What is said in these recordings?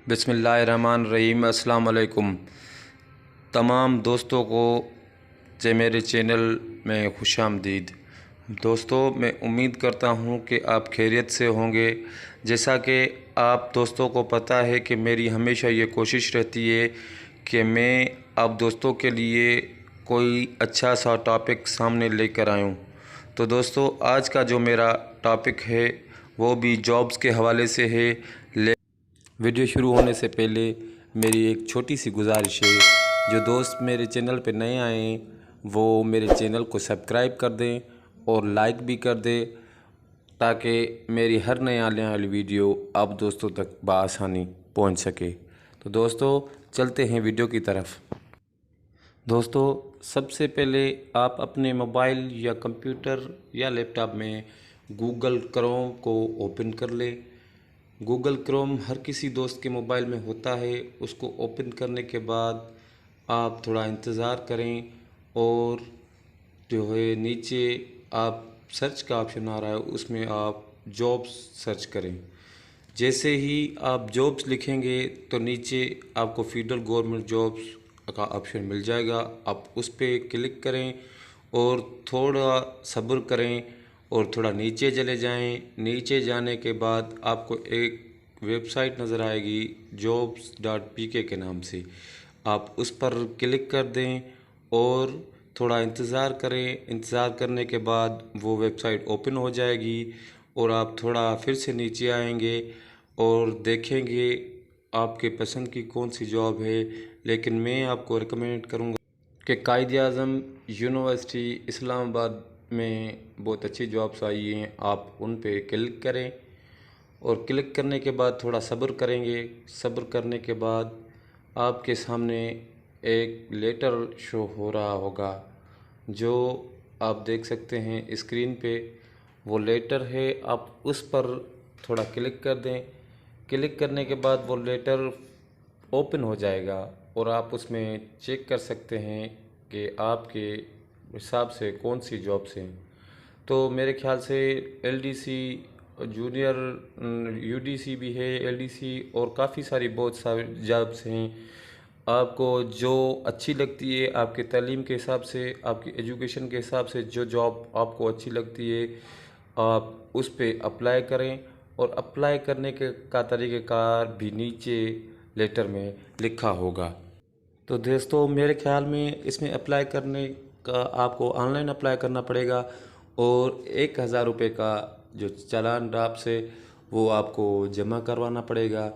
बिस्मिल्लाहिर्रहमानिर्रहीम। अस्सलाम वालेकुम तमाम दोस्तों को जे मेरे चैनल में खुशामदीद। दोस्तों, मैं उम्मीद करता हूँ कि आप खैरियत से होंगे। जैसा कि आप दोस्तों को पता है कि मेरी हमेशा ये कोशिश रहती है कि मैं आप दोस्तों के लिए कोई अच्छा सा टॉपिक सामने लेकर आयूँ। तो दोस्तों, आज का जो मेरा टॉपिक है वो भी जॉब्स के हवाले से है। वीडियो शुरू होने से पहले मेरी एक छोटी सी गुजारिश है, जो दोस्त मेरे चैनल पर नए आए हैं वो मेरे चैनल को सब्सक्राइब कर दें और लाइक भी कर दें, ताकि मेरी हर नए आने वाली वीडियो आप दोस्तों तक बआसानी पहुंच सके। तो दोस्तों, चलते हैं वीडियो की तरफ। दोस्तों, सबसे पहले आप अपने मोबाइल या कंप्यूटर या लैपटॉप में गूगल क्रोम को ओपन कर लें। गूगल क्रोम हर किसी दोस्त के मोबाइल में होता है। उसको ओपन करने के बाद आप थोड़ा इंतज़ार करें और जो है नीचे आप सर्च का ऑप्शन आ रहा है, उसमें आप जॉब्स सर्च करें। जैसे ही आप जॉब्स लिखेंगे तो नीचे आपको फेडरल गवर्नमेंट जॉब्स का ऑप्शन मिल जाएगा। आप उस पर क्लिक करें और थोड़ा सब्र करें और थोड़ा नीचे चले जाएं। नीचे जाने के बाद आपको एक वेबसाइट नज़र आएगी jobs.pk के नाम से। आप उस पर क्लिक कर दें और थोड़ा इंतज़ार करें। इंतज़ार करने के बाद वो वेबसाइट ओपन हो जाएगी और आप थोड़ा फिर से नीचे आएंगे और देखेंगे आपके पसंद की कौन सी जॉब है। लेकिन मैं आपको रिकमेंड करूँगा कि कायद-ए-आज़म यूनिवर्सिटी इस्लामाबाद में बहुत अच्छी जॉब्स आई हैं। आप उन पे क्लिक करें और क्लिक करने के बाद थोड़ा सब्र करेंगे। सब्र करने के बाद आपके सामने एक लेटर शो हो रहा होगा, जो आप देख सकते हैं स्क्रीन पे। वो लेटर है, आप उस पर थोड़ा क्लिक कर दें। क्लिक करने के बाद वो लेटर ओपन हो जाएगा और आप उसमें चेक कर सकते हैं कि आपके हिसाब से कौन सी जॉब्स हैं। तो मेरे ख्याल से एलडीसी जूनियर यूडीसी भी है, एलडीसी और काफ़ी सारी बहुत सारी जॉब्स हैं। आपको जो अच्छी लगती है, आपके तालीम के हिसाब से, आपकी एजुकेशन के हिसाब से जो जॉब आपको अच्छी लगती है, आप उस पर अप्लाई करें। और अप्लाई करने के का तरीक़ेकार भी नीचे लेटर में लिखा होगा। तो दोस्तों, मेरे ख्याल में इसमें अप्लाई करने का आपको ऑनलाइन अप्लाई करना पड़ेगा और 1000 रुपये का जो चालान ड्राफ्ट से वो आपको जमा करवाना पड़ेगा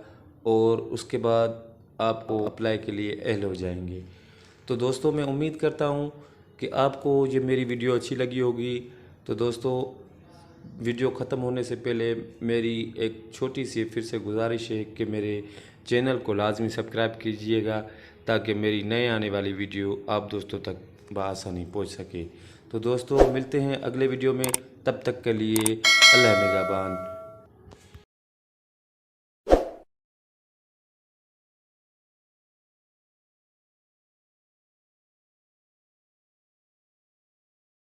और उसके बाद आपको अप्लाई के लिए अहल हो जाएंगे। तो दोस्तों, मैं उम्मीद करता हूँ कि आपको ये मेरी वीडियो अच्छी लगी होगी। तो दोस्तों, वीडियो ख़त्म होने से पहले मेरी एक छोटी सी फिर से गुजारिश है कि मेरे चैनल को लाजमी सब्सक्राइब कीजिएगा, ताकि मेरी नए आने वाली वीडियो आप दोस्तों तक बआसानी पहुंच सके। तो दोस्तों, मिलते हैं अगले वीडियो में। तब तक के लिए अल्लाह निगहबान।